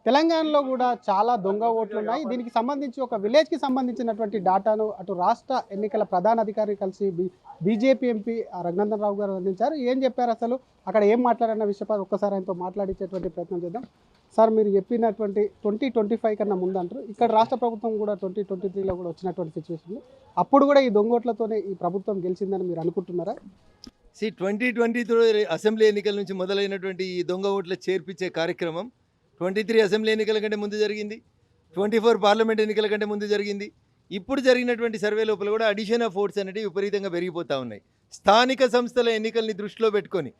తెలంగాణలో కూడా చాలా దొంగ ఓట్లు ఉన్నాయి. దీనికి సంబంధించి ఒక విలేజ్‌కి సంబంధించినటువంటి డాటాను అటు రాష్ట్ర ఎన్నికల ప్రధాన అధికారి కలిసి బీజేపీ ఎంపీ రఘునందన్ రావు గారు అందించారు. ఏం చెప్పారు అసలు? అక్కడ ఏం మాట్లాడారన్న విషయంపై ఒక్కసారి ఆయనతో మాట్లాడించేటువంటి ప్రయత్నం చేద్దాం. సార్, మీరు చెప్పినటువంటి 2025 కన్నా ముందు అంటారు. ఇక్కడ రాష్ట్ర ప్రభుత్వం కూడా 2023లో కూడా వచ్చినటువంటి సిచ్యువేషన్. అప్పుడు కూడా ఈ దొంగ ఓట్లతోనే ఈ ప్రభుత్వం గెలిచిందని మీరు అనుకుంటున్నారా? 2023 అసెంబ్లీ ఎన్నికల నుంచి మొదలైనటువంటి ఈ దొంగ ఓట్ల చేర్పించే కార్యక్రమం 23 అసెంబ్లీ ఎన్నికల కంటే ముందు జరిగింది, 24 పార్లమెంట్ ఎన్నికల కంటే ముందు జరిగింది. ఇప్పుడు జరిగినటువంటి సర్వే లోపల కూడా అడిషన్ ఆఫ్ ఓట్స్ అనేవి విపరీతంగా పెరిగిపోతూ ఉన్నాయి. స్థానిక సంస్థల ఎన్నికల్ని దృష్టిలో పెట్టుకొని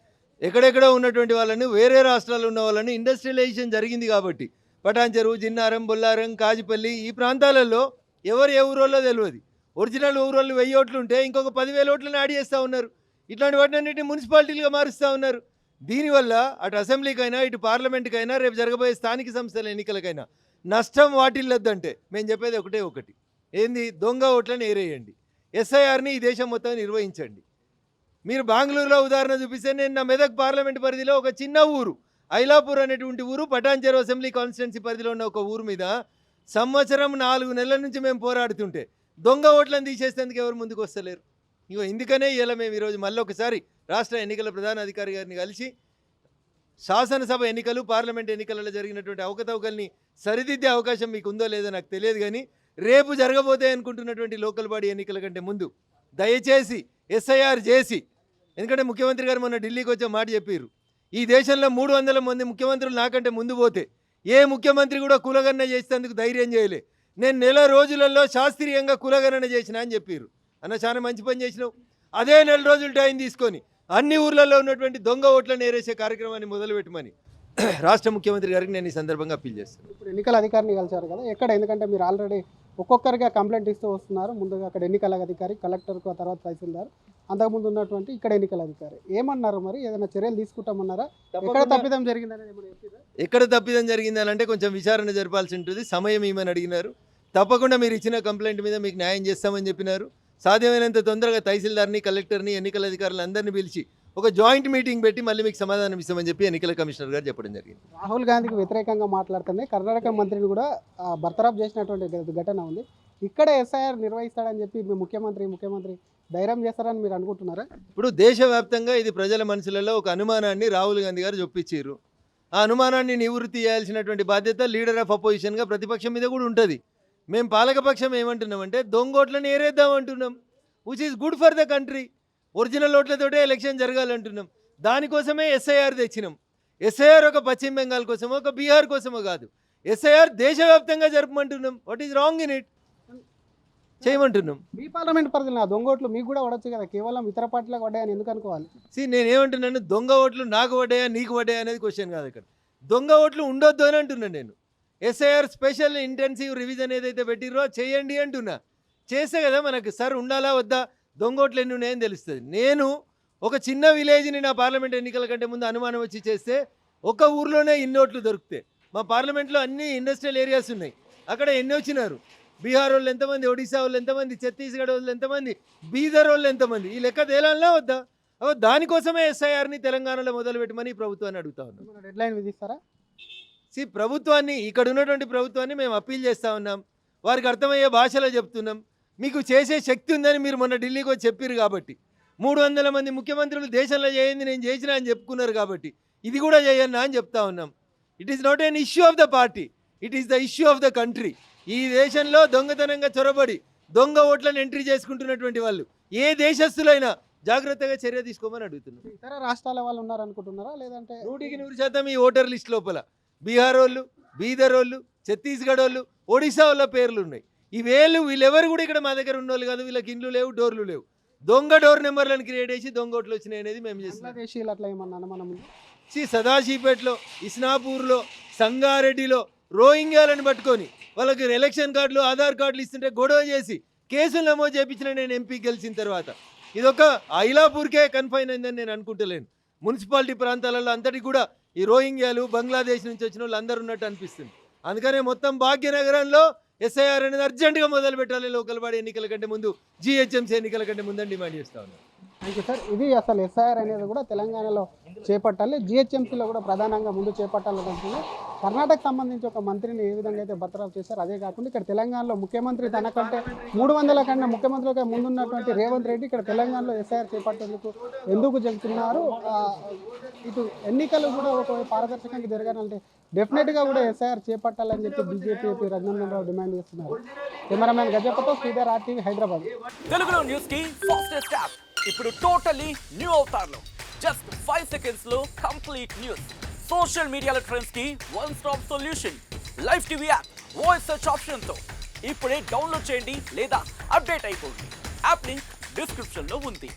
ఎక్కడెక్కడో ఉన్నటువంటి వాళ్ళని, వేరే రాష్ట్రాల్లో ఉన్న వాళ్ళని ఇండస్ట్రియలైజేషన్ జరిగింది కాబట్టి పటాన్చెరు, జిన్నారం, బొల్లారం, కాజిపల్లి ఈ ప్రాంతాలలో ఎవరు ఏ ఊరోళ్ళో తెలియదు. ఒరిజినల్ ఊరోళ్ళు 1000 ఓట్లు ఉంటే ఇంకొక 10,000 ఓట్లను యాడ్ చేస్తూ ఉన్నారు. ఇట్లాంటి వాటిని మున్సిపాలిటీలుగా మారుస్తూ ఉన్నారు. దీనివల్ల అటు అసెంబ్లీకైనా ఇటు పార్లమెంట్కైనా రేపు జరగబోయే స్థానిక సంస్థల ఎన్నికలకైనా నష్టం వాటిల్లొద్దంటే మేము చెప్పేది ఒకటి, ఏంది? దొంగ ఓట్లను ఏరేయండి, ఎస్ఐఆర్ని ఈ దేశం మొత్తం నిర్వహించండి. మీరు బెంగళూరులో ఉదాహరణ చూపిస్తే, నేను నా మెదక్ పార్లమెంట్ పరిధిలో ఒక చిన్న ఊరు ఐలాపూర్ అనేటువంటి ఊరు, పటాన్చెరు అసెంబ్లీ కాన్స్టిట్యున్సీ పరిధిలో ఉన్న ఒక ఊరు మీద సంవత్సరం 4 నెలల నుంచి మేము పోరాడుతుంటే దొంగ ఓట్లను తీసేసేందుకు ఎవరు ముందుకు వస్తలేరు. ఇగో ఇందుకనే ఇలా మేము ఈరోజు మళ్ళీ ఒకసారి రాష్ట్ర ఎన్నికల ప్రధాన అధికారి గారిని కలిసి శాసనసభ ఎన్నికలు, పార్లమెంట్ ఎన్నికలలో జరిగినటువంటి అవకతవకల్ని సరిదిద్దే అవకాశం మీకు ఉందో లేదో నాకు తెలియదు, కానీ రేపు జరగబోతాయి అనుకుంటున్నటువంటి లోకల్ బాడీ ఎన్నికల కంటే ముందు దయచేసి ఎస్ఐఆర్ చేసి, ఎందుకంటే ముఖ్యమంత్రి గారు మొన్న ఢిల్లీకి వచ్చే మాట చెప్పారు, ఈ దేశంలో 300 మంది ముఖ్యమంత్రులు నాకంటే ముందు పోతే ఏ ముఖ్యమంత్రి కూడా కులగణన చేసేందుకు ధైర్యం చేయలే. నేను నెల రోజులలో శాస్త్రీయంగా కులగణన చేసిన అని చెప్పారు. అన్న, చాలా మంచి పని చేసినావు. అదే నెల రోజులు టైం తీసుకొని అన్ని ఊర్లలో ఉన్నటువంటి దొంగ ఓట్లను ఏరేసే కార్యక్రమాన్ని మొదలుపెట్టమని రాష్ట్ర ముఖ్యమంత్రి గారికి నేను ఈ సందర్భంగా అప్పీల్ చేస్తాను. ఇప్పుడు ఎన్నికల అధికారిని కలిసారు కదా, ఎక్కడ? ఎందుకంటే మీరు ఆల్రెడీ ఒక్కొక్కరిగా కంప్లైంట్ ఇస్తూ వస్తున్నారు. ముందుగా అక్కడ ఎన్నికల అధికారి, కలెక్టర్కు, ఆ తర్వాత తహసీల్దార్, అంతకుముందు ఉన్నటువంటి ఇక్కడ ఎన్నికల అధికారి ఏమన్నారు? మరి ఏదైనా చర్యలు తీసుకుంటామన్నారా? ఎక్కడ తప్పిదం జరిగిందనేది ఏమైనా చెప్పారా? ఎక్కడ తప్పిదం జరిగిందని అంటే కొంచెం విచారణ జరపాల్సి ఉంటుంది. సమయం ఏమని అడిగినారు. తప్పకుండా మీరు ఇచ్చిన కంప్లైంట్ మీద మీకు న్యాయం చేస్తామని చెప్పినారు. సాధ్యమైనంత తొందరగా తహసీల్దార్ని, కలెక్టర్ని, ఎన్నికల అధికారులు అందరినీ పిలిచి ఒక జాయింట్ మీటింగ్ పెట్టి మళ్ళీ మీకు సమాధానం ఇస్తామని చెప్పి ఎన్నికల కమిషనర్ గారు చెప్పడం జరిగింది. రాహుల్ గాంధీకి వ్యతిరేకంగా మాట్లాడుతుంది. కర్ణాటక మంత్రిని కూడా బర్తరఫ్ చేసినటువంటి ఘటన ఉంది. ఇక్కడ ఎస్ఐఆర్ నిర్వహిస్తాడని చెప్పి మీ ముఖ్యమంత్రి ధైర్యం చేస్తారని మీరు అనుకుంటున్నారా? ఇప్పుడు దేశవ్యాప్తంగా ఇది ప్రజల మనసులలో ఒక అనుమానాన్ని రాహుల్ గాంధీ గారు చొప్పించారు. ఆ అనుమానాన్ని నివృత్తి చేయాల్సినటువంటి బాధ్యత లీడర్ ఆఫ్ అపోజిషన్గా ప్రతిపక్షం మీద కూడా ఉంటుంది. మేము పాలకపక్షం ఏమంటున్నామంటే దొంగోట్లను ఏరేద్దాం అంటున్నాం, which is good for the country. Original ఓట్లతోటే ఎలక్షన్ జరగాలంటున్నాం. దానికోసమే ఎస్ఐఆర్ తెచ్చినాం. ఎస్ఐఆర్ ఒక పశ్చిమ బెంగాల్ కోసమో, ఒక బీహార్ కోసమో కాదు. ఎస్ఐఆర్ దేశవ్యాప్తంగా జరపమంటున్నాం. What is wrong in it? చేయమంటున్నాం. మీ పార్లమెంట్ పరిధిలో దొంగ ఓట్లు మీకు కూడా పడవచ్చు కదా, కేవలం ఇతర పార్టీలకు పడ్డాయని ఎందుకు అనుకోవాలి? నేనేమంటున్నాను, దొంగ ఓట్లు నాకు పడ్డాయా నీకు పడ్డాయా అనేది క్వశ్చన్ కాదు. ఇక్కడ దొంగ ఓట్లు ఉండొద్దు అని అంటున్నాను నేను. ఎస్ఐఆర్ స్పెషల్ ఇంటెన్సివ్ రివిజన్ ఏదైతే పెట్టిరో చేయండి అంటున్నా. చేస్తే కదా మనకు సార్ ఉండాలా వద్దా, దొంగ ఓట్లు ఎన్ని ఉన్నాయని తెలుస్తుంది. నేను ఒక చిన్న విలేజ్ని నా పార్లమెంట్ ఎన్నికల కంటే ముందు అనుమానం వచ్చి చేస్తే ఒక ఊర్లోనే ఇన్ని ఓట్లు దొరికితే, మా పార్లమెంట్లో అన్ని ఇండస్ట్రియల్ ఏరియాస్ ఉన్నాయి, అక్కడ ఎన్ని వచ్చినారు? బీహార్ వాళ్ళు ఎంతమంది, ఒడిశా వాళ్ళు ఎంతమంది, ఛత్తీస్గఢ్ వాళ్ళు ఎంతమంది, బీదర్ వాళ్ళు ఎంతమంది, ఈ లెక్క తేలాలా వద్దా? దానికోసమే ఎస్ఐఆర్ని తెలంగాణలో మొదలుపెట్టమని ప్రభుత్వాన్ని అడుగుతా ఉన్నాం. డెడ్ లైన్ విధిస్తారా? ప్రభుత్వాన్ని, ఇక్కడ ఉన్నటువంటి ప్రభుత్వాన్ని మేము అప్పీల్ చేస్తూ ఉన్నాం. వారికి అర్థమయ్యే భాషలో చెప్తున్నాం. మీకు చేసే శక్తి ఉందని మీరు మొన్న ఢిల్లీకి వచ్చి చెప్పారు కాబట్టి, 300 మంది ముఖ్యమంత్రులు దేశంలో చేయండి నేను చేసినా అని చెప్పుకున్నారు కాబట్టి ఇది కూడా చేయన్నా అని చెప్తా ఉన్నాం. It is not an issue of the party, it is the issue of the country. ఈ దేశంలో దొంగతనంగా చొరబడి దొంగ ఓట్లను ఎంట్రీ చేసుకుంటున్నటువంటి వాళ్ళు ఏ దేశస్తులైనా జాగ్రత్తగా చర్య తీసుకోమని అడుగుతున్నాం. ఇతర రాష్ట్రాల వాళ్ళు ఉన్నారనుకుంటున్నారా? లేదంటే 100% ఈ ఓటర్ లిస్ట్ లోపల బీహార్ వాళ్ళు, బీదర్ వాళ్ళు, ఛత్తీస్గఢ్ వాళ్ళు, ఒడిశా వాళ్ళ పేర్లు ఉన్నాయి. వీళ్ళెవరు కూడా ఇక్కడ మా దగ్గర ఉన్నోళ్ళు కాదు. వీళ్ళకి ఇండ్లు లేవు, డోర్లు లేవు. దొంగ డోర్ నెంబర్లను క్రియేట్ చేసి దొంగ ఓట్లు వచ్చినాయి అనేది మేము చేస్తున్నాం. అట్లా ఏమన్నా మనం సదాశివపేటలో, ఇస్నాపూర్లో, సంగారెడ్డిలో రోహింగ్యాలను పట్టుకొని వాళ్ళకి ఎలక్షన్ కార్డులు, ఆధార్ కార్డులు ఇస్తుంటే గొడవ చేసి కేసులు నమోదు చేయించిన నేను ఎంపీ గెలిచిన తర్వాత. ఇదొక ఐలాపూర్కే కన్ఫైన్ అయిందని నేను అనుకుంటలేను. మున్సిపాలిటీ ప్రాంతాలలో అంతటి కూడా ఈ రోహింగ్యాలు, బంగ్లాదేశ్ నుంచి వచ్చిన వాళ్ళు అందరూ ఉన్నట్టు అనిపిస్తుంది. అందుకనే మొత్తం భాగ్యనగరంలో ఎస్ఐఆర్ అనేది అర్జెంటుగా మొదలు పెట్టాలి. లోకల్ బాడీ ఎన్నికల కంటే ముందు, జిహెచ్ఎంసీ ఎన్నికల కంటే ముందని డిమాండ్ చేస్తా ఉన్నాను. Thank you sir. ఇది అసలు ఎస్ఐఆర్ అనేది కూడా తెలంగాణలో చేపట్టాలి, జిహెచ్ఎంసీలో కూడా ప్రధానంగా ముందు చేపట్టాలనుకుంటుంది. కర్ణాటక సంబంధించి ఒక మంత్రిని ఏ విధంగా అయితే బర్తరఫ్ చేశారు, అదే కాకుండా ఇక్కడ తెలంగాణలో ముఖ్యమంత్రి తనకంటే 300 కన్నా ముఖ్యమంత్రిగా ముందున్నటువంటి రేవంత్ రెడ్డి ఇక్కడ తెలంగాణలో ఎస్ఐఆర్ చేపట్టేందుకు ఎందుకు చెబుతున్నారు. ఇటు ఎన్నికలు కూడా ఒక పారదర్శకంగా జరగాలంటే డెఫినెట్గా కూడా ఎస్ఐఆర్ చేపట్టాలని చెప్పి బీజేపీ రఘునందన్ రావు డిమాండ్ చేస్తున్నారు. కెమెరామ్యాన్ గజపతో శ్రీధర్, RTV, హైదరాబాద్. తెలుగులో న్యూస్ కి ఫాస్టెస్ట్ యాప్ ఇప్పుడు టోటలీ న్యూ అవతార్లో జస్ట్ 5 seconds లో కంప్లీట్ న్యూస్. సోషల్ మీడియాలో ట్రెండ్స్ కి one stop solution. Live TV app voice search option తో ఇప్పుడే డౌన్లోడ్ చేయండి లేదా అప్డేట్ అయిపోండి. యాప్ లింక్ డిస్క్రిప్షన్ లో ఉంది.